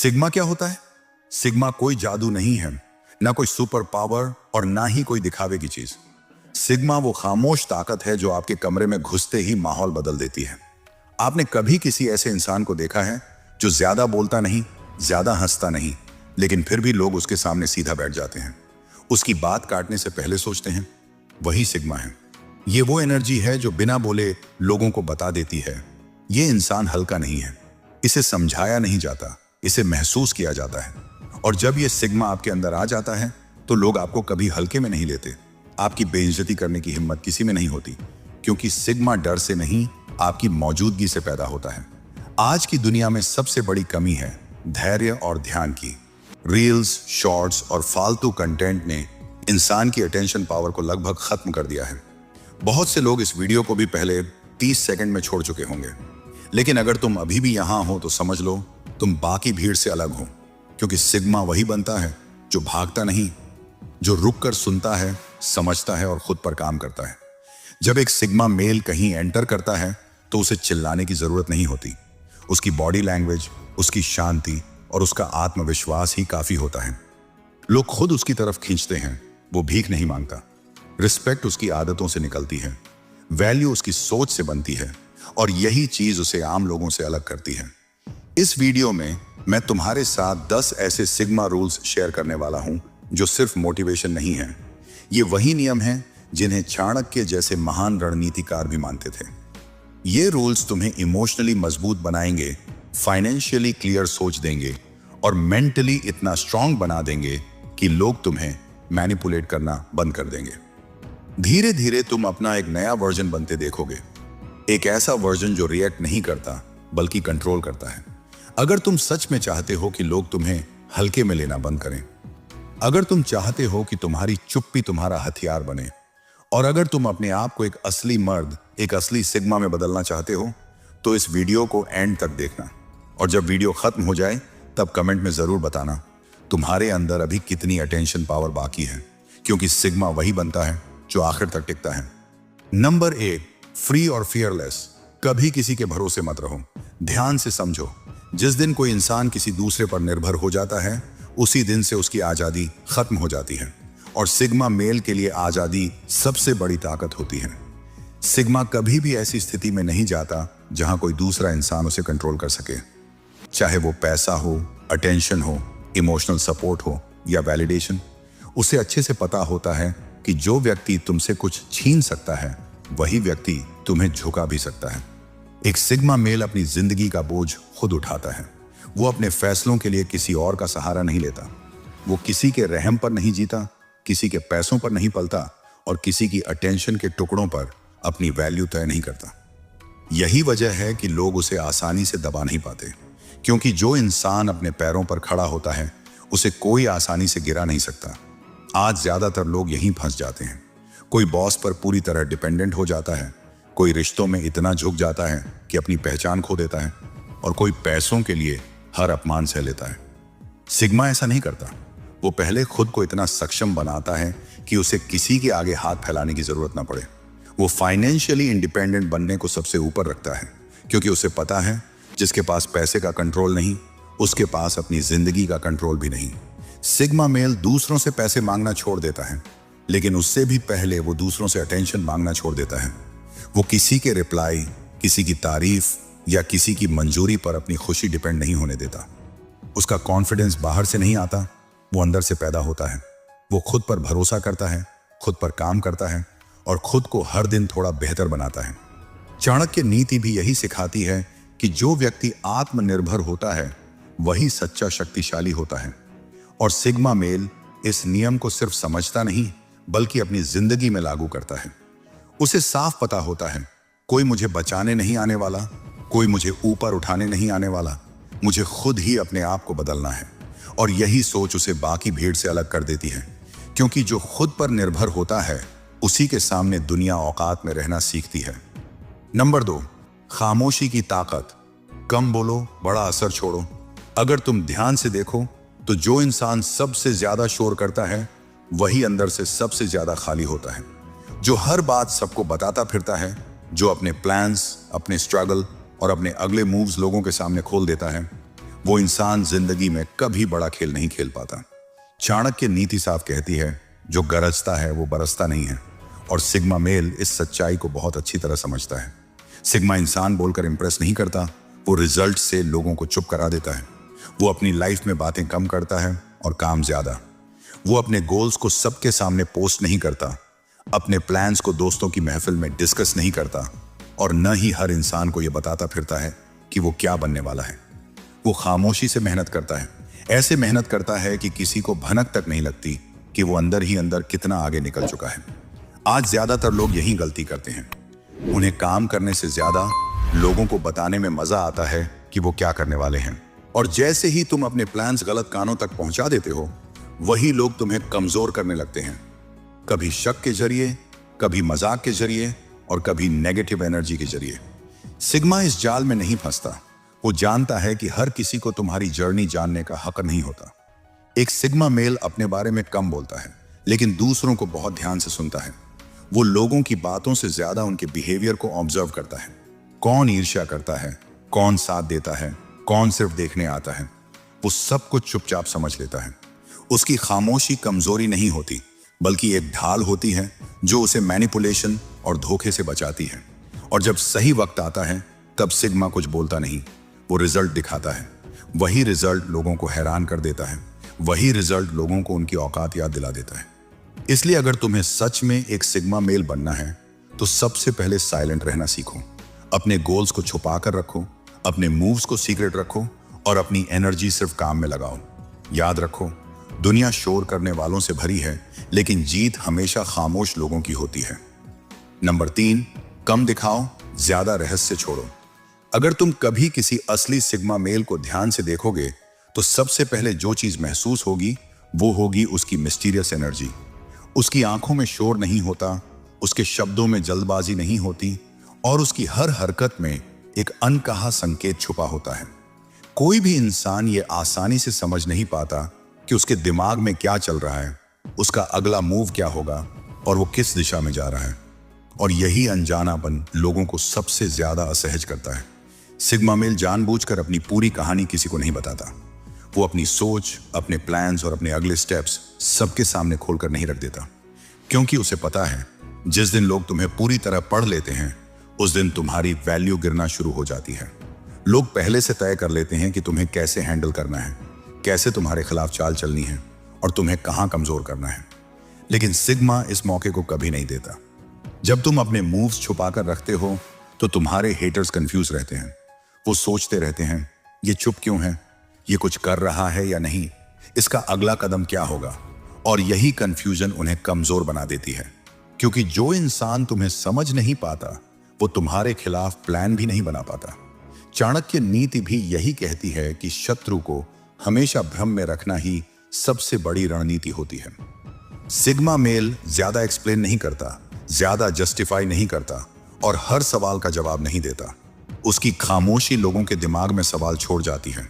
Sigma क्या होता है? सिग्मा कोई जादू नहीं है, ना कोई सुपर पावर और ना ही कोई दिखावे की चीज। सिग्मा वो खामोश ताकत है जो आपके कमरे में घुसते ही माहौल बदल देती है। आपने कभी किसी ऐसे इंसान को देखा है जो ज्यादा बोलता नहीं, ज्यादा हंसता नहीं, लेकिन फिर भी लोग उसके सामने सीधा बैठ जाते हैं, उसकी बात काटने से पहले सोचते हैं? वही सिग्मा है। ये वो एनर्जी है जो बिना बोले लोगों को बता देती है ये इंसान हल्का नहीं है। इसे समझाया नहीं जाता, इसे महसूस किया जाता है। और जब ये सिग्मा आपके अंदर आ जाता है तो लोग आपको कभी हल्के में नहीं लेते। आपकी बेइज्जती करने की हिम्मत किसी में नहीं होती, क्योंकि सिग्मा डर से नहीं, आपकी मौजूदगी से पैदा होता है। आज की दुनिया में सबसे बड़ी कमी है धैर्य और ध्यान की। रील्स, शॉर्ट्स और फालतू कंटेंट ने इंसान की अटेंशन पावर को लगभग खत्म कर दिया है। बहुत से लोग इस वीडियो को भी पहले 30 सेकंड में छोड़ चुके होंगे, लेकिन अगर तुम अभी भी यहां हो तो समझ लो तुम बाकी भीड़ से अलग हो, क्योंकि सिग्मा वही बनता है जो भागता नहीं, जो रुक कर सुनता है, समझता है और खुद पर काम करता है। जब एक सिग्मा मेल कहीं एंटर करता है तो उसे चिल्लाने की जरूरत नहीं होती। उसकी बॉडी लैंग्वेज, उसकी शांति और उसका आत्मविश्वास ही काफी होता है। लोग खुद उसकी तरफ खींचते हैं। वो भीख नहीं मांगता। रिस्पेक्ट उसकी आदतों से निकलती है, वैल्यू उसकी सोच से बनती है, और यही चीज उसे आम लोगों से अलग करती है। इस वीडियो में मैं तुम्हारे साथ 10 ऐसे सिग्मा रूल्स शेयर करने वाला हूं जो सिर्फ मोटिवेशन नहीं है। ये वही नियम हैं जिन्हें चाणक्य जैसे महान रणनीतिकार भी मानते थे। ये रूल्स तुम्हें इमोशनली मजबूत बनाएंगे, फाइनेंशियली क्लियर सोच देंगे और मेंटली इतना स्ट्रांग बना देंगे कि लोग तुम्हें मैनिपुलेट करना बंद कर देंगे। धीरे धीरे तुम अपना एक नया वर्जन बनते देखोगे, एक ऐसा वर्जन जो रिएक्ट नहीं करता बल्कि कंट्रोल करता है। अगर तुम सच में चाहते हो कि लोग तुम्हें हल्के में लेना बंद करें, अगर तुम चाहते हो कि तुम्हारी चुप्पी तुम्हारा हथियार बने, और अगर तुम अपने आप को एक असली मर्द, एक असली सिग्मा में बदलना चाहते हो, तो इस वीडियो को एंड तक देखना। और जब वीडियो खत्म हो जाए तब कमेंट में जरूर बताना तुम्हारे अंदर अभी कितनी अटेंशन पावर बाकी है, क्योंकि सिग्मा वही बनता है जो आखिर तक टिकता है। नंबर 1, फ्री और फियरलेस। कभी किसी के भरोसे मत रहो। ध्यान से समझो, जिस दिन कोई इंसान किसी दूसरे पर निर्भर हो जाता है उसी दिन से उसकी आजादी खत्म हो जाती है। और सिग्मा मेल के लिए आजादी सबसे बड़ी ताकत होती है। सिग्मा कभी भी ऐसी स्थिति में नहीं जाता जहां कोई दूसरा इंसान उसे कंट्रोल कर सके, चाहे वो पैसा हो, अटेंशन हो, इमोशनल सपोर्ट हो या वैलिडेशन। उसे अच्छे से पता होता है कि जो व्यक्ति तुमसे कुछ छीन सकता है वही व्यक्ति तुम्हें झुका भी सकता है। एक सिग्मा मेल अपनी जिंदगी का बोझ खुद उठाता है। वो अपने फैसलों के लिए किसी और का सहारा नहीं लेता। वो किसी के रहम पर नहीं जीता, किसी के पैसों पर नहीं पलता और किसी की अटेंशन के टुकड़ों पर अपनी वैल्यू तय नहीं करता। यही वजह है कि लोग उसे आसानी से दबा नहीं पाते, क्योंकि जो इंसान अपने पैरों पर खड़ा होता है उसे कोई आसानी से गिरा नहीं सकता। आज ज्यादातर लोग यहीं फंस जाते हैं। कोई बॉस पर पूरी तरह डिपेंडेंट हो जाता है, कोई रिश्तों में इतना झुक जाता है कि अपनी पहचान खो देता है, और कोई पैसों के लिए हर अपमान सह लेता है। सिग्मा ऐसा नहीं करता। वो पहले खुद को इतना सक्षम बनाता है कि उसे किसी के आगे हाथ फैलाने की जरूरत ना पड़े। वो फाइनेंशियली इंडिपेंडेंट बनने को सबसे ऊपर रखता है, क्योंकि उसे पता है जिसके पास पैसे का कंट्रोल नहीं, उसके पास अपनी जिंदगी का कंट्रोल भी नहीं। सिग्मा मेल दूसरों से पैसे मांगना छोड़ देता है, लेकिन उससे भी पहले वो दूसरों से अटेंशन मांगना छोड़ देता है। वो किसी के रिप्लाई, किसी की तारीफ या किसी की मंजूरी पर अपनी खुशी डिपेंड नहीं होने देता। उसका कॉन्फिडेंस बाहर से नहीं आता, वो अंदर से पैदा होता है। वो खुद पर भरोसा करता है, खुद पर काम करता है और खुद को हर दिन थोड़ा बेहतर बनाता है। चाणक्य नीति भी यही सिखाती है कि जो व्यक्ति आत्मनिर्भर होता है वही सच्चा शक्तिशाली होता है। और सिग्मा मेल इस नियम को सिर्फ समझता नहीं बल्कि अपनी जिंदगी में लागू करता है। उसे साफ पता होता है कोई मुझे बचाने नहीं आने वाला, कोई मुझे ऊपर उठाने नहीं आने वाला, मुझे खुद ही अपने आप को बदलना है। और यही सोच उसे बाकी भीड़ से अलग कर देती है, क्योंकि जो खुद पर निर्भर होता है उसी के सामने दुनिया औकात में रहना सीखती है। नंबर 2, खामोशी की ताकत। कम बोलो, बड़ा असर छोड़ो। अगर तुम ध्यान से देखो तो जो इंसान सबसे ज्यादा शोर करता है वही अंदर से सबसे ज्यादा खाली होता है। जो हर बात सबको बताता फिरता है, जो अपने प्लान्स, अपने स्ट्रगल और अपने अगले मूव्स लोगों के सामने खोल देता है, वो इंसान जिंदगी में कभी बड़ा खेल नहीं खेल पाता। चाणक्य नीति साफ कहती है, जो गरजता है वो बरसता नहीं है, और सिग्मा मेल इस सच्चाई को बहुत अच्छी तरह समझता है। सिग्मा इंसान बोलकर इंप्रेस नहीं करता, वो रिजल्ट से लोगों को चुप करा देता है। वो अपनी लाइफ में बातें कम करता है और काम ज्यादा। वो अपने गोल्स को सबके सामने पोस्ट नहीं करता, अपने प्लान्स को दोस्तों की महफिल में डिस्कस नहीं करता, और न ही हर इंसान को यह बताता फिरता है कि वो क्या बनने वाला है। वो खामोशी से मेहनत करता है, ऐसे मेहनत करता है कि किसी को भनक तक नहीं लगती कि वो अंदर ही अंदर कितना आगे निकल चुका है। आज ज्यादातर लोग यही गलती करते हैं। उन्हें काम करने से ज्यादा लोगों को बताने में मजा आता है कि वो क्या करने वाले हैं। और जैसे ही तुम अपने प्लान्स गलत कानों तक पहुंचा देते हो, वही लोग तुम्हें कमजोर करने लगते हैं, कभी शक के जरिए, कभी मजाक के जरिए, और कभी नेगेटिव एनर्जी के जरिए। सिग्मा इस जाल में नहीं फंसता। वो जानता है कि हर किसी को तुम्हारी जर्नी जानने का हक नहीं होता। एक सिग्मा मेल अपने बारे में कम बोलता है, लेकिन दूसरों को बहुत ध्यान से सुनता है। वो लोगों की बातों से ज्यादा उनके बिहेवियर को ऑब्जर्व करता है। कौन ईर्ष्या करता है, कौन साथ देता है, कौन सिर्फ देखने आता है, वो सब कुछ चुपचाप समझ लेता है। उसकी खामोशी कमजोरी नहीं होती, बल्कि एक ढाल होती है जो उसे मैनिपुलेशन और धोखे से बचाती है। और जब सही वक्त आता है, तब सिग्मा कुछ बोलता नहीं, वो रिजल्ट दिखाता है। वही रिजल्ट लोगों को हैरान कर देता है, वही रिजल्ट लोगों को उनकी औकात याद दिला देता है। इसलिए अगर तुम्हें सच में एक सिग्मा मेल बनना है, तो सबसे पहले साइलेंट रहना सीखो। अपने गोल्स को छुपा कर रखो, अपने मूव्स को सीक्रेट रखो, और अपनी एनर्जी सिर्फ काम में लगाओ। याद रखो, दुनिया शोर करने वालों से भरी है, लेकिन जीत हमेशा खामोश लोगों की होती है। नंबर 3, कम दिखाओ, ज्यादा रहस्य छोड़ो। अगर तुम कभी किसी असली सिग्मा मेल को ध्यान से देखोगे, तो सबसे पहले जो चीज महसूस होगी वो होगी उसकी मिस्टीरियस एनर्जी। उसकी आंखों में शोर नहीं होता, उसके शब्दों में जल्दबाजी नहीं होती, और उसकी हर हरकत में एक अनकहा संकेत छुपा होता है। कोई भी इंसान ये आसानी से समझ नहीं पाता कि उसके दिमाग में क्या चल रहा है, उसका अगला मूव क्या होगा, और वो किस दिशा में जा रहा है। और यही अनजानापन लोगों को सबसे ज्यादा असहज करता है। सिग्मा मेल जानबूझकर अपनी पूरी कहानी किसी को नहीं बताता। वो अपनी सोच, अपने प्लान्स और अपने अगले स्टेप्स सबके सामने खोलकर नहीं रख देता, क्योंकि उसे पता है जिस दिन लोग तुम्हें पूरी तरह पढ़ लेते हैं, उस दिन तुम्हारी वैल्यू गिरना शुरू हो जाती है। लोग पहले से तय कर लेते हैं कि तुम्हें कैसे हैंडल करना है, कैसे तुम्हारे खिलाफ चाल चलनी है, और तुम्हें कहां कमजोर करना है। लेकिन सिग्मा इस मौके को कभी नहीं देता। जब तुम अपने मूव्स छुपाकर रखते हो, तो तुम्हारे हेटर्स कंफ्यूज रहते हैं। वो सोचते रहते हैं, ये चुप क्यों है, ये कुछ कर रहा है या नहीं, इसका अगला कदम क्या होगा। और यही कंफ्यूजन उन्हें कमजोर बना देती है, क्योंकि जो इंसान तुम्हें समझ नहीं पाता, वो तुम्हारे खिलाफ प्लान भी नहीं बना पाता। चाणक्य नीति भी यही कहती है कि शत्रु को हमेशा भ्रम में रखना ही सबसे बड़ी रणनीति होती है। सिग्मा मेल ज्यादा एक्सप्लेन नहीं करता, ज्यादा जस्टिफाई नहीं करता, और हर सवाल का जवाब नहीं देता। उसकी खामोशी लोगों के दिमाग में सवाल छोड़ जाती है,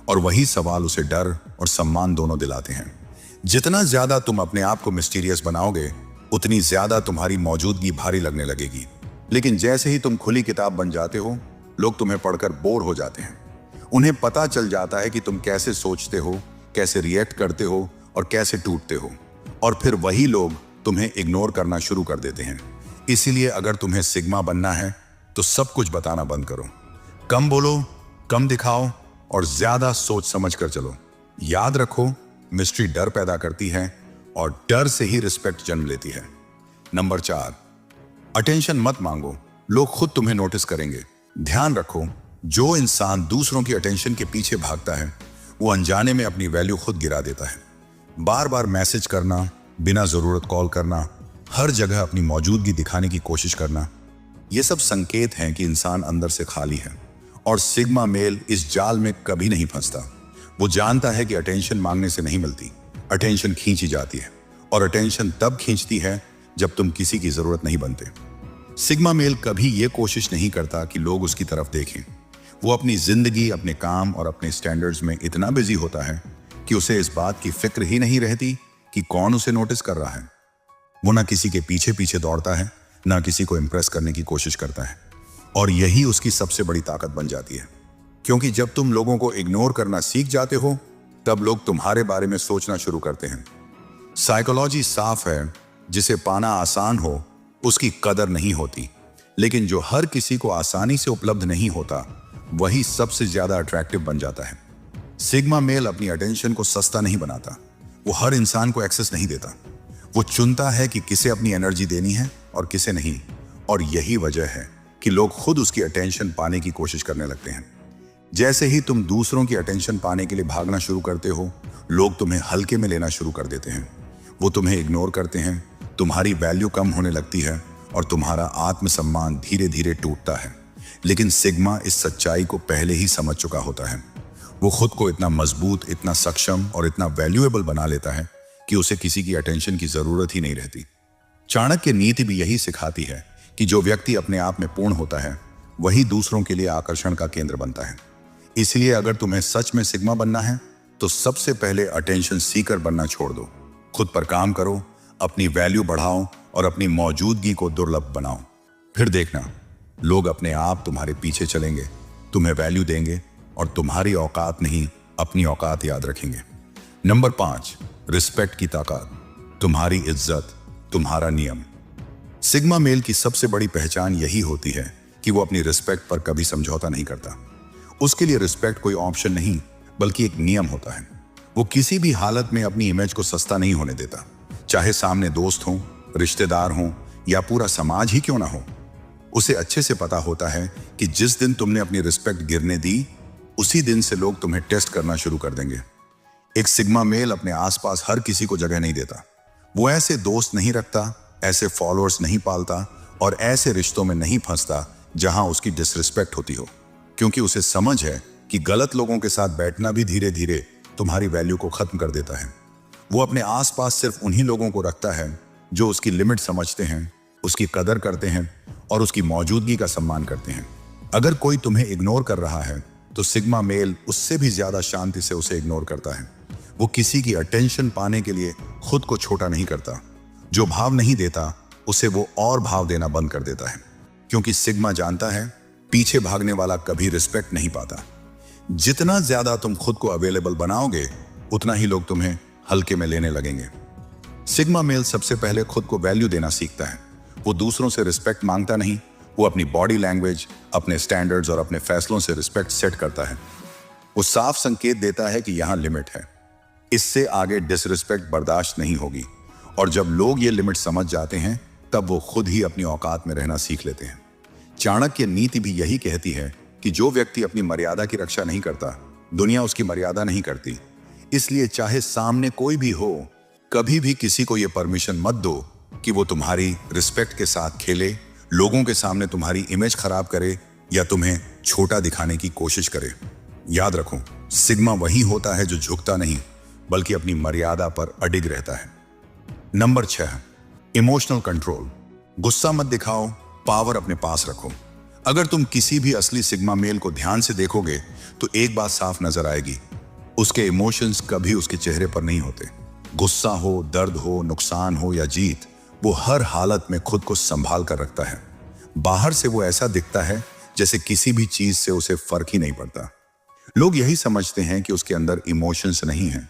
और वही सवाल उसे डर और सम्मान दोनों दिलाते हैं। जितना ज्यादा तुम अपने आप को मिस्टीरियस बनाओगे, उतनी ज्यादा तुम्हारी मौजूदगी भारी लगने लगेगी। लेकिन जैसे ही तुम खुली किताब बन जाते हो, लोग तुम्हें पढ़कर बोर हो जाते हैं। उन्हें पता चल जाता है कि तुम कैसे सोचते हो, कैसे रिएक्ट करते हो, और कैसे टूटते हो, और फिर वही लोग तुम्हें इग्नोर करना शुरू कर देते हैं। इसीलिए अगर तुम्हें सिग्मा बनना है, तो सब कुछ बताना बंद करो। कम बोलो, कम दिखाओ, और ज्यादा सोच समझ कर चलो। याद रखो, मिस्ट्री डर पैदा करती है, और डर से ही रिस्पेक्ट जन्म लेती है। नंबर 4, अटेंशन मत मांगो, लोग खुद तुम्हें नोटिस करेंगे। ध्यान रखो, जो इंसान दूसरों की अटेंशन के पीछे भागता है, वो अनजाने में अपनी वैल्यू खुद गिरा देता है। बार बार मैसेज करना, बिना जरूरत कॉल करना, हर जगह अपनी मौजूदगी दिखाने की कोशिश करना, ये सब संकेत हैं कि इंसान अंदर से खाली है। और सिग्मा मेल इस जाल में कभी नहीं फंसता। वो जानता है कि अटेंशन मांगने से नहीं मिलती, अटेंशन खींची जाती है, और अटेंशन तब खींचती है जब तुम किसी की जरूरत नहीं बनते। सिग्मा मेल कभी ये कोशिश नहीं करता कि लोग उसकी तरफ देखें। वो अपनी जिंदगी, अपने काम और अपने स्टैंडर्ड्स में इतना बिजी होता है कि उसे इस बात की फिक्र ही नहीं रहती कि कौन उसे नोटिस कर रहा है। वो ना किसी के पीछे पीछे दौड़ता है, ना किसी को इम्प्रेस करने की कोशिश करता है, और यही उसकी सबसे बड़ी ताकत बन जाती है। क्योंकि जब तुम लोगों को इग्नोर करना सीख जाते हो तब लोग तुम्हारे बारे में सोचना शुरू करते हैं। साइकोलॉजी साफ है, जिसे पाना आसान हो उसकी कदर नहीं होती, लेकिन जो हर किसी को आसानी से उपलब्ध नहीं होता वही सबसे ज्यादा अट्रैक्टिव बन जाता है। सिग्मा मेल अपनी अटेंशन को सस्ता नहीं बनाता, वो हर इंसान को एक्सेस नहीं देता। वो चुनता है कि किसे अपनी एनर्जी देनी है और किसे नहीं, और यही वजह है कि लोग खुद उसकी अटेंशन पाने की कोशिश करने लगते हैं। जैसे ही तुम दूसरों की अटेंशन पाने के लिए भागना शुरू करते हो, लोग तुम्हें हल्के में लेना शुरू कर देते हैं। वो तुम्हें इग्नोर करते हैं, तुम्हारी वैल्यू कम होने लगती है और तुम्हारा आत्मसम्मान धीरे धीरे टूटता है। लेकिन सिग्मा इस सच्चाई को पहले ही समझ चुका होता है। वो खुद को इतना मजबूत, इतना सक्षम और इतना वैल्यूएबल बना लेता है कि उसे किसी की अटेंशन की जरूरत ही नहीं रहती। चाणक्य नीति भी यही सिखाती है कि जो व्यक्ति अपने आप में पूर्ण होता है वही दूसरों के लिए आकर्षण का केंद्र बनता है। इसलिए अगर तुम्हें सच में सिग्मा बनना है तो सबसे पहले अटेंशन सीकर बनना छोड़ दो। खुद पर काम करो, अपनी वैल्यू बढ़ाओ और अपनी मौजूदगी को दुर्लभ बनाओ। फिर देखना, लोग अपने आप तुम्हारे पीछे चलेंगे, तुम्हें वैल्यू देंगे और तुम्हारी औकात नहीं अपनी औकात याद रखेंगे। नंबर 5, रिस्पेक्ट की ताकत। तुम्हारी इज्जत, तुम्हारा नियम। सिग्मा मेल की सबसे बड़ी पहचान यही होती है कि वो अपनी रिस्पेक्ट पर कभी समझौता नहीं करता। उसके लिए रिस्पेक्ट कोई ऑप्शन नहीं बल्कि एक नियम होता है। वो किसी भी हालत में अपनी इमेज को सस्ता नहीं होने देता, चाहे सामने दोस्त हों, रिश्तेदार हों या पूरा समाज ही क्यों ना हो। उसे अच्छे से पता होता है कि जिस दिन तुमने अपनी रिस्पेक्ट गिरने दी, उसी दिन से लोग तुम्हें टेस्ट करना शुरू कर देंगे। एक सिग्मा मेल अपने आसपास हर किसी को जगह नहीं देता। वो ऐसे दोस्त नहीं रखता, ऐसे फॉलोअर्स नहीं पालता और ऐसे रिश्तों में नहीं फंसता जहां उसकी डिसरिस्पेक्ट होती हो, क्योंकि उसे समझ है कि गलत लोगों के साथ बैठना भी धीरे धीरे तुम्हारी वैल्यू को खत्म कर देता है। वो अपने आसपास सिर्फ उन्हीं लोगों को रखता है जो उसकी लिमिट समझते हैं, उसकी कदर करते हैं और उसकी मौजूदगी का सम्मान करते हैं। अगर कोई तुम्हें इग्नोर कर रहा है तो सिग्मा मेल उससे भी ज्यादा शांति से उसे इग्नोर करता है। वो किसी की अटेंशन पाने के लिए खुद को छोटा नहीं करता। जो भाव नहीं देता उसे वो और भाव देना बंद कर देता है, क्योंकि सिग्मा जानता है पीछे भागने वाला कभी रिस्पेक्ट नहीं पाता। जितना ज्यादा तुम खुद को अवेलेबल बनाओगे उतना ही लोग तुम्हें हल्के में लेने लगेंगे। सिग्मा मेल सबसे पहले खुद को वैल्यू देना सीखता है। वो दूसरों से रिस्पेक्ट मांगता नहीं, वो अपनी बॉडी लैंग्वेज, अपने स्टैंडर्ड्स और अपने फैसलों से रिस्पेक्ट सेट करता है। वो साफ संकेत देता है कि यहां लिमिट है, इससे आगे डिसरिस्पेक्ट बर्दाश्त नहीं होगी। और जब लोग ये लिमिट समझ जाते हैं तब वो खुद ही अपनी औकात में रहना सीख लेते हैं। चाणक्य नीति भी यही कहती है कि जो व्यक्ति अपनी मर्यादा की रक्षा नहीं करता, दुनिया उसकी मर्यादा नहीं करती। इसलिए चाहे सामने कोई भी हो, कभी भी किसी को यह परमिशन मत दो कि वो तुम्हारी रिस्पेक्ट के साथ खेले, लोगों के सामने तुम्हारी इमेज खराब करे या तुम्हें छोटा दिखाने की कोशिश करे। याद रखो, सिग्मा वही होता है जो झुकता नहीं बल्कि अपनी मर्यादा पर अडिग रहता है। Number 6, emotional control. गुस्सा मत दिखाओ, पावर अपने पास रखो। अगर तुम किसी भी असली सिग्मा मेल को ध्यान से देखोगे तो एक बात साफ नजर आएगी, उसके इमोशंस कभी उसके चेहरे पर नहीं होते। गुस्सा हो, दर्द हो, नुकसान हो या जीत, वो हर हालत में खुद को संभाल कर रखता है। बाहर से वो ऐसा दिखता है जैसे किसी भी चीज से उसे फर्क ही नहीं पड़ता। लोग यही समझते हैं कि उसके अंदर इमोशंस नहीं हैं,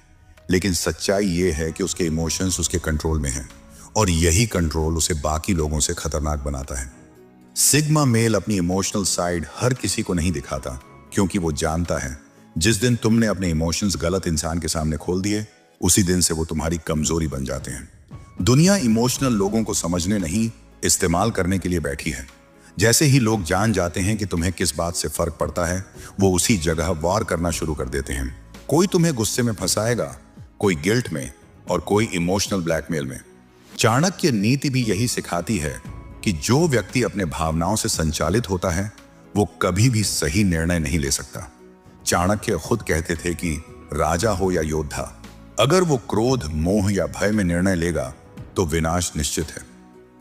लेकिन सच्चाई ये है कि उसके इमोशंस उसके कंट्रोल में हैं और यही कंट्रोल उसे बाकी लोगों से खतरनाक बनाता है। सिग्मा मेल अपनी इमोशनल साइड हर किसी को नहीं दिखाता, क्योंकि वो जानता है जिस दिन तुमने अपने इमोशंस गलत इंसान के सामने खोल दिए, उसी दिन से वो तुम्हारी कमजोरी बन जाते हैं। दुनिया इमोशनल लोगों को समझने नहीं, इस्तेमाल करने के लिए बैठी है। जैसे ही लोग जान जाते हैं कि तुम्हें किस बात से फर्क पड़ता है, वो उसी जगह वार करना शुरू कर देते हैं। कोई तुम्हें गुस्से में फंसाएगा, कोई गिल्ट में और कोई इमोशनल ब्लैकमेल में। चाणक्य नीति भी यही सिखाती है कि जो व्यक्ति अपने भावनाओं से संचालित होता है वो कभी भी सही निर्णय नहीं ले सकता। चाणक्य खुद कहते थे कि राजा हो या योद्धा, अगर वो क्रोध, मोह या भय में निर्णय लेगा तो विनाश निश्चित है।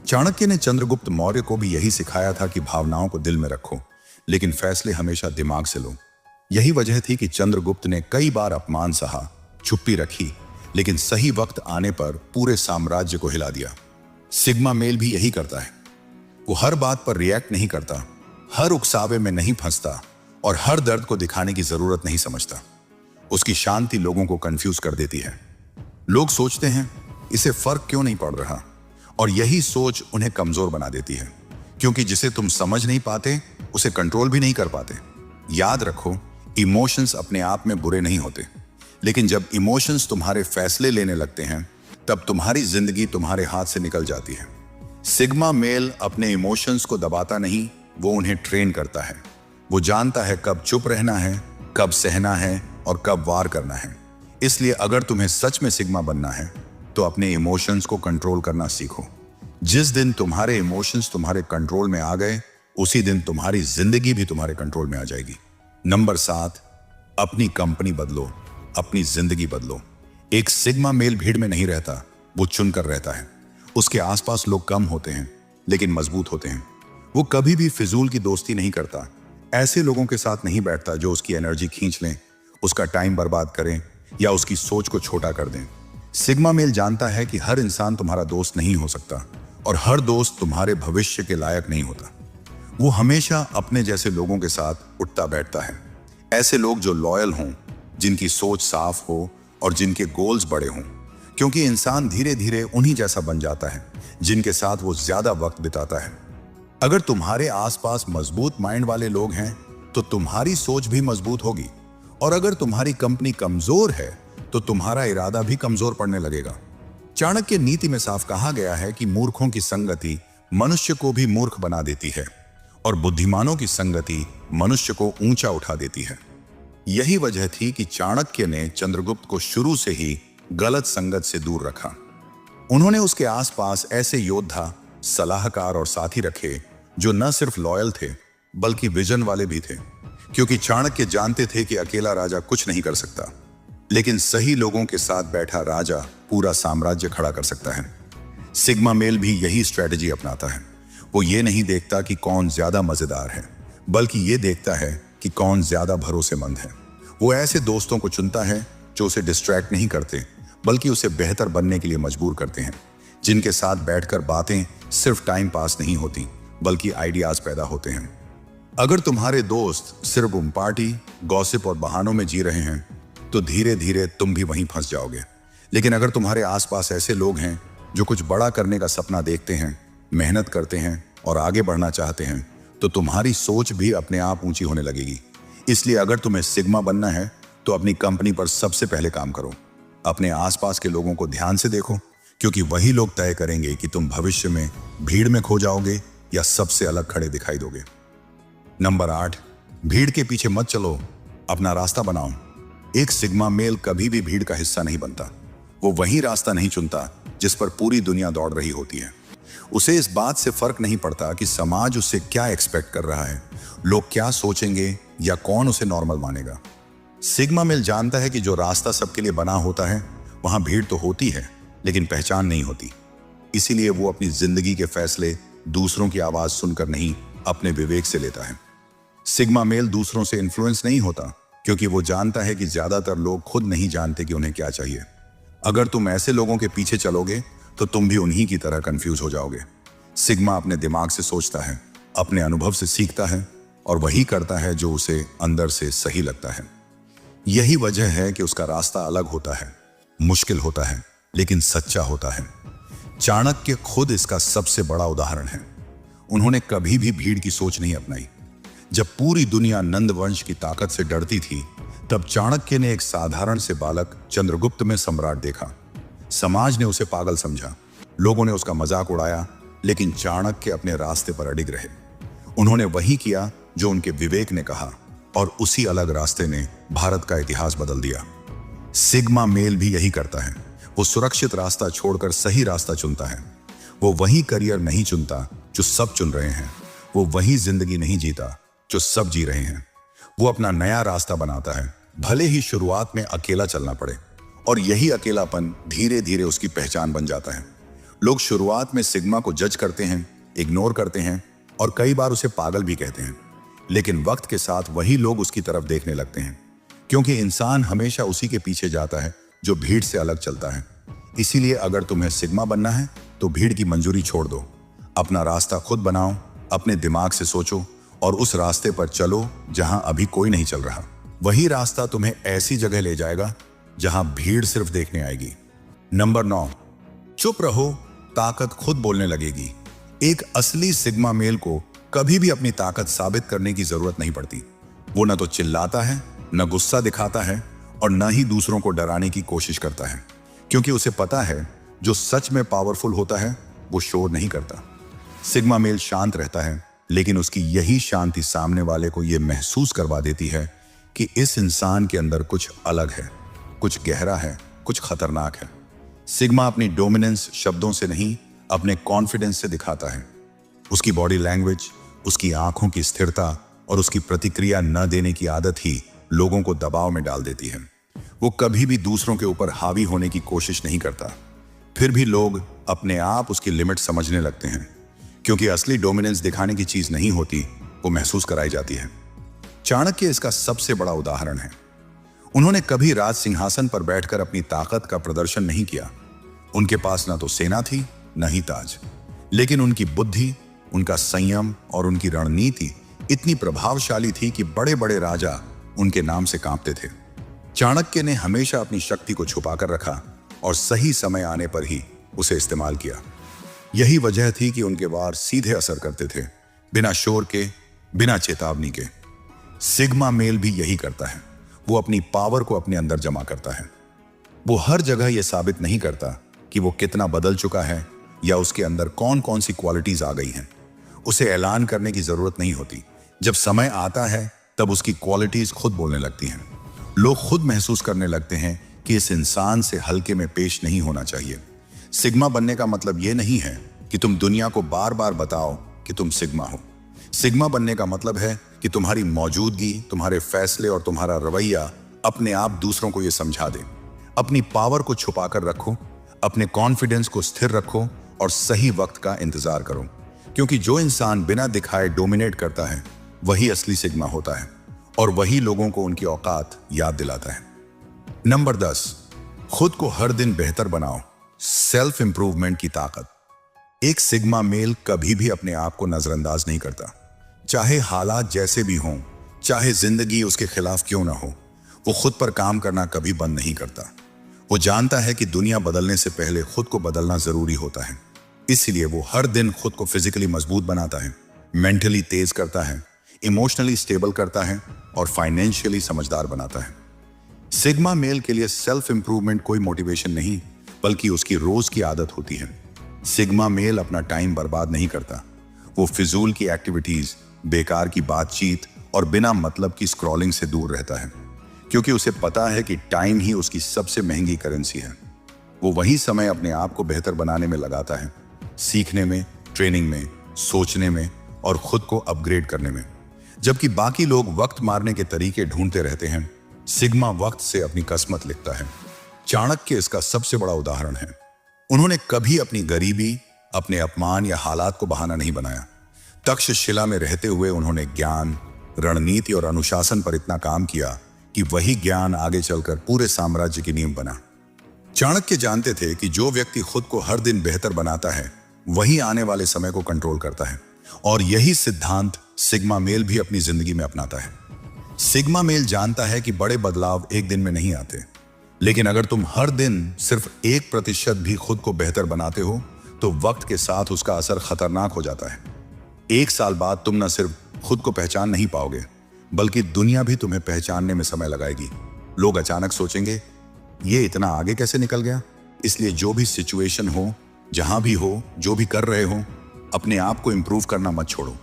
चाणक्य ने चंद्रगुप्त मौर्य को भी यही सिखाया था कि भावनाओं को दिल में रखो, लेकिन फैसले हमेशा दिमाग से लो। यही वजह थी कि चंद्रगुप्त ने कई बार अपमान सहा, चुप्पी रखी, लेकिन सही वक्त आने पर पूरे साम्राज्य को हिला दिया। सिग्मा मेल भी यही करता है। वो हर बात पर रिएक्ट नहीं करता, हर उकसावे में नहीं फंसता और हर दर्द को दिखाने की जरूरत नहीं समझता। उसकी शांति लोगों को कंफ्यूज कर देती है। लोग सोचते हैं इसे फर्क क्यों नहीं पड़ रहा, और यही सोच उन्हें कमजोर बना देती है, क्योंकि जिसे तुम समझ नहीं पाते उसे कंट्रोल भी नहीं कर पाते। याद रखो, इमोशंस अपने आप में बुरे नहीं होते, लेकिन जब इमोशंस तुम्हारे फैसले लेने लगते हैं तब तुम्हारी जिंदगी तुम्हारे हाथ से निकल जाती है। सिग्मा मेल अपने इमोशंस को दबाता नहीं, वो उन्हें ट्रेन करता है। वो जानता है कब चुप रहना है, कब सहना है और कब वार करना है। इसलिए अगर तुम्हें सच में सिग्मा बनना है तो अपने इमोशंस को कंट्रोल करना सीखो। जिस दिन तुम्हारे इमोशंस तुम्हारे कंट्रोल में आ गए, उसी दिन तुम्हारी जिंदगी भी तुम्हारे कंट्रोल में आ जाएगी। नंबर 7, अपनी कंपनी बदलो, अपनी जिंदगी बदलो। एक सिग्मा मेल भीड़ में नहीं रहता, वो चुनकर रहता है। उसके आसपास लोग कम होते हैं लेकिन मजबूत होते हैं। वो कभी भी फिजूल की दोस्ती नहीं करता, ऐसे लोगों के साथ नहीं बैठता जो उसकी एनर्जी खींच लें, उसका टाइम बर्बाद करें या उसकी सोच को छोटा कर दें। सिग्मा मेल जानता है कि हर इंसान तुम्हारा दोस्त नहीं हो सकता और हर दोस्त तुम्हारे भविष्य के लायक नहीं होता। वो हमेशा अपने जैसे लोगों के साथ उठता बैठता है, ऐसे लोग जो लॉयल हों, जिनकी सोच साफ हो और जिनके गोल्स बड़े हों, क्योंकि इंसान धीरे धीरे उन्हीं जैसा बन जाता है जिनके साथ वो ज्यादा वक्त बिताता है। अगर तुम्हारे आसपास मजबूत माइंड वाले लोग हैं तो तुम्हारी सोच भी मजबूत होगी, और अगर तुम्हारी कंपनी कमजोर है तो तुम्हारा इरादा भी कमजोर पड़ने लगेगा। चाणक्य नीति में साफ कहा गया है कि मूर्खों की संगति मनुष्य को भी मूर्ख बना देती है और बुद्धिमानों की संगति मनुष्य को ऊंचा उठा देती है। यही वजह थी कि चाणक्य ने चंद्रगुप्त को शुरू से ही गलत संगत से दूर रखा। उन्होंने उसके आसपास ऐसे योद्धा, सलाहकार और साथी रखे जो न सिर्फ लॉयल थे बल्कि विजन वाले भी थे, क्योंकि चाणक्य जानते थे कि अकेला राजा कुछ नहीं कर सकता, लेकिन सही लोगों के साथ बैठा राजा पूरा साम्राज्य खड़ा कर सकता है। सिग्मा मेल भी यही स्ट्रेटजी अपनाता है। वो ये नहीं देखता कि कौन ज्यादा मजेदार है, बल्कि ये देखता है कि कौन ज्यादा भरोसेमंद है। वो ऐसे दोस्तों को चुनता है जो उसे डिस्ट्रैक्ट नहीं करते बल्कि उसे बेहतर बनने के लिए मजबूर करते हैं, जिनके साथ बैठकर बातें सिर्फ टाइम पास नहीं होती बल्कि आइडियाज पैदा होते हैं। अगर तुम्हारे दोस्त सिर्फ पार्टी, गॉसिप और बहानों में जी रहे हैं तो धीरे धीरे तुम भी वहीं फंस जाओगे। लेकिन अगर तुम्हारे आसपास ऐसे लोग हैं जो कुछ बड़ा करने का सपना देखते हैं, मेहनत करते हैं और आगे बढ़ना चाहते हैं, तो तुम्हारी सोच भी अपने आप ऊंची होने लगेगी। इसलिए अगर तुम्हें सिग्मा बनना है तो अपनी कंपनी पर सबसे पहले काम करो। अपने आसपास के लोगों को ध्यान से देखो, क्योंकि वही लोग तय करेंगे कि तुम भविष्य में भीड़ में खो जाओगे या सबसे अलग खड़े दिखाई दोगे। नंबर 8, भीड़ के पीछे मत चलो, अपना रास्ता बनाओ। एक सिग्मा मेल कभी भी भीड़ का हिस्सा नहीं बनता। वो वही रास्ता नहीं चुनता जिस पर पूरी दुनिया दौड़ रही होती है। उसे इस बात से फर्क नहीं पड़ता कि समाज उससे क्या एक्सपेक्ट कर रहा है, लोग क्या सोचेंगे या कौन उसे नॉर्मल मानेगा। सिग्मा मेल जानता है कि जो रास्ता सबके लिए बना होता है वहां भीड़ तो होती है लेकिन पहचान नहीं होती। इसीलिए वो अपनी जिंदगी के फैसले दूसरों की आवाज सुनकर नहीं, अपने विवेक से लेता है। सिग्मा मेल दूसरों से इन्फ्लुएंस नहीं होता क्योंकि वो जानता है कि ज्यादातर लोग खुद नहीं जानते कि उन्हें क्या चाहिए। अगर तुम ऐसे लोगों के पीछे चलोगे तो तुम भी उन्हीं की तरह कंफ्यूज हो जाओगे। सिग्मा अपने दिमाग से सोचता है, अपने अनुभव से सीखता है और वही करता है जो उसे अंदर से सही लगता है। यही वजह है कि उसका रास्ता अलग होता है, मुश्किल होता है लेकिन सच्चा होता है। चाणक्य खुद इसका सबसे बड़ा उदाहरण है। उन्होंने कभी भी भीड़ की सोच नहीं अपनाई। जब पूरी दुनिया नंद वंश की ताकत से डरती थी, तब चाणक्य ने एक साधारण से बालक चंद्रगुप्त में सम्राट देखा। समाज ने उसे पागल समझा, लोगों ने उसका मजाक उड़ाया, लेकिन चाणक्य अपने रास्ते पर अडिग रहे। उन्होंने वही किया जो उनके विवेक ने कहा, और उसी अलग रास्ते ने भारत का इतिहास बदल दिया। सिग्मा मेल भी यही करता है। वो सुरक्षित रास्ता छोड़कर सही रास्ता चुनता है। वो वही करियर नहीं चुनता जो सब चुन रहे हैं। वो वही जिंदगी नहीं जीता जो सब जी रहे हैं। वो अपना नया रास्ता बनाता है, भले ही शुरुआत में अकेला चलना पड़े, और यही अकेलापन धीरे धीरे उसकी पहचान बन जाता है। लोग शुरुआत में सिग्मा को जज करते हैं, इग्नोर करते हैं और कई बार उसे पागल भी कहते हैं, लेकिन वक्त के साथ वही लोग उसकी तरफ देखने लगते हैं, क्योंकि इंसान हमेशा उसी के पीछे जाता है जो भीड़ से अलग चलता है। इसीलिए अगर तुम्हें सिग्मा बनना है तो भीड़ की मंजूरी छोड़ दो, अपना रास्ता खुद बनाओ, अपने दिमाग से सोचो और उस रास्ते पर चलो जहां अभी कोई नहीं चल रहा। वही रास्ता तुम्हें ऐसी जगह ले जाएगा जहां भीड़ सिर्फ देखने आएगी। नंबर 9, चुप रहो, ताकत खुद बोलने लगेगी। एक असली सिग्मा मेल को कभी भी अपनी ताकत साबित करने की जरूरत नहीं पड़ती। वो न तो चिल्लाता है, न गुस्सा दिखाता है और न ही दूसरों को डराने की कोशिश करता है, क्योंकि उसे पता है जो सच में पावरफुल होता है वो शोर नहीं करता। सिग्मा मेल शांत रहता है, लेकिन उसकी यही शांति सामने वाले को यह महसूस करवा देती है कि इस इंसान के अंदर कुछ अलग है, कुछ गहरा है, कुछ खतरनाक है। सिग्मा अपनी डोमिनेंस शब्दों से नहीं, अपने कॉन्फिडेंस से दिखाता है। उसकी बॉडी लैंग्वेज, उसकी आंखों की स्थिरता और उसकी प्रतिक्रिया न देने की आदत ही लोगों को दबाव में डाल देती है। वो कभी भी दूसरों के ऊपर हावी होने की कोशिश नहीं करता। फिर भी लोग अपने आप उसकी लिमिट समझने लगते हैं, क्योंकि असली डोमिनेंस दिखाने की चीज नहीं होती, वो महसूस कराई जाती है। चाणक्य इसका सबसे बड़ा उदाहरण है। उन्होंने कभी राज सिंहासन पर बैठकर अपनी ताकत का प्रदर्शन नहीं किया। उनके पास न तो सेना थी, न ही ताज, लेकिन उनकी बुद्धि, उनका संयम और उनकी रणनीति इतनी प्रभावशाली थी कि बड़े बड़े राजा उनके नाम से कांपते थे। चाणक्य ने हमेशा अपनी शक्ति को छुपाकर रखा और सही समय आने पर ही उसे इस्तेमाल किया। यही वजह थी कि उनके वार सीधे असर करते थे, बिना शोर के, बिना चेतावनी के। सिग्मा मेल भी यही करता है। वो अपनी पावर को अपने अंदर जमा करता है। वो हर जगह यह साबित नहीं करता कि वो कितना बदल चुका है या उसके अंदर कौन कौन सी क्वालिटीज आ गई हैं। उसे ऐलान करने की जरूरत नहीं होती। जब समय आता है तब उसकी क्वालिटीज खुद बोलने लगती हैं। लोग खुद महसूस करने लगते हैं कि इस इंसान से हल्के में पेश नहीं होना चाहिए। सिग्मा बनने का मतलब यह नहीं है कि तुम दुनिया को बार बार बताओ कि तुम सिग्मा हो। सिग्मा बनने का मतलब है कि तुम्हारी मौजूदगी, तुम्हारे फैसले और तुम्हारा रवैया अपने आप दूसरों को यह समझा दे। अपनी पावर को छुपा कर रखो, अपने कॉन्फिडेंस को स्थिर रखो और सही वक्त का इंतजार करो, क्योंकि जो इंसान बिना दिखाए डोमिनेट करता है वही असली सिग्मा होता है और वही लोगों को उनकी औकात याद दिलाता है। नंबर 10, खुद को हर दिन बेहतर बनाओ। सेल्फ इंप्रूवमेंट की ताकत। एक सिग्मा मेल कभी भी अपने आप को नजरअंदाज नहीं करता। चाहे हालात जैसे भी हों, चाहे जिंदगी उसके खिलाफ क्यों ना हो, वो खुद पर काम करना कभी बंद नहीं करता। वो जानता है कि दुनिया बदलने से पहले खुद को बदलना जरूरी होता है। इसलिए वो हर दिन खुद को फिजिकली मजबूत बनाता है, मेंटली तेज करता है, इमोशनली स्टेबल करता है और फाइनेंशियली समझदार बनाता है। सिग्मा मेल के लिए सेल्फ इंप्रूवमेंट कोई मोटिवेशन नहीं, बल्कि उसकी रोज की आदत होती है। सिग्मा मेल अपना टाइम बर्बाद नहीं करता। वो फिजूल की एक्टिविटीज, बेकार की बातचीत और बिना मतलब की स्क्रॉलिंग से दूर रहता है, क्योंकि उसे पता है कि टाइम ही उसकी सबसे महंगी करेंसी है। वो वही समय अपने आप को बेहतर बनाने में लगाता है, सीखने में, ट्रेनिंग में, सोचने में और खुद को अपग्रेड करने में। जबकि बाकी लोग वक्त मारने के तरीके ढूंढते रहते हैं, सिग्मा वक्त से अपनी किस्मत लिखता है। चाणक्य इसका सबसे बड़ा उदाहरण है। उन्होंने कभी अपनी गरीबी, अपने अपमान या हालात को बहाना नहीं बनाया। तक्षशिला में रहते हुए उन्होंने ज्ञान, रणनीति और अनुशासन पर इतना काम किया कि वही ज्ञान आगे चलकर पूरे साम्राज्य की नींव बना। चाणक्य जानते थे कि जो व्यक्ति खुद को हर दिन बेहतर बनाता है वही आने वाले समय को कंट्रोल करता है, और यही सिद्धांत सिग्मा मेल भी अपनी जिंदगी में अपनाता है। सिग्मा मेल जानता है कि बड़े बदलाव एक दिन में नहीं आते, लेकिन अगर तुम हर दिन सिर्फ 1% भी खुद को बेहतर बनाते हो तो वक्त के साथ उसका असर खतरनाक हो जाता है। 1 साल बाद तुम न सिर्फ खुद को पहचान नहीं पाओगे, बल्कि दुनिया भी तुम्हें पहचानने में समय लगाएगी। लोग अचानक सोचेंगे, ये इतना आगे कैसे निकल गया। इसलिए जो भी सिचुएशन हो, जहां भी हो, जो भी कर रहे हो, अपने आप को इंप्रूव करना मत छोड़ो।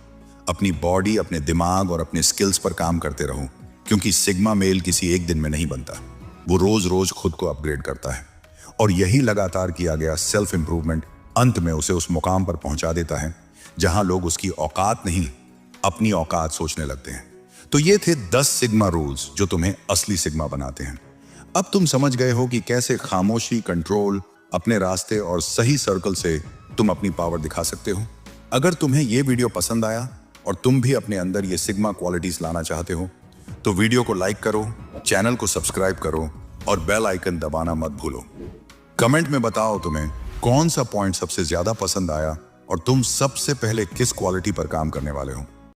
अपनी बॉडी, अपने दिमाग और अपने स्किल्स पर काम करते रहो, क्योंकि सिग्मा मेल किसी एक दिन में नहीं बनता। वो रोज रोज खुद को अपग्रेड करता है, और यही लगातार किया गया सेल्फ इंप्रूवमेंट अंत में उसे उस मुकाम पर पहुंचा देता है जहां लोग उसकी औकात नहीं, अपनी औकात सोचने लगते हैं। तो ये थे 10 सिग्मा रूल्स जो तुम्हें असली सिग्मा बनाते हैं। अब तुम समझ गए हो कि कैसे खामोशी, कंट्रोल, अपने रास्ते और सही सर्कल से तुम अपनी पावर दिखा सकते हो। अगर तुम्हें यह वीडियो पसंद आया और तुम भी अपने अंदर ये सिग्मा क्वालिटीज लाना चाहते हो तो वीडियो को लाइक करो, चैनल को सब्सक्राइब करो और बेल आइकन दबाना मत भूलो। कमेंट में बताओ तुम्हें कौन सा पॉइंट सबसे ज्यादा पसंद आया और तुम सबसे पहले किस क्वालिटी पर काम करने वाले हो।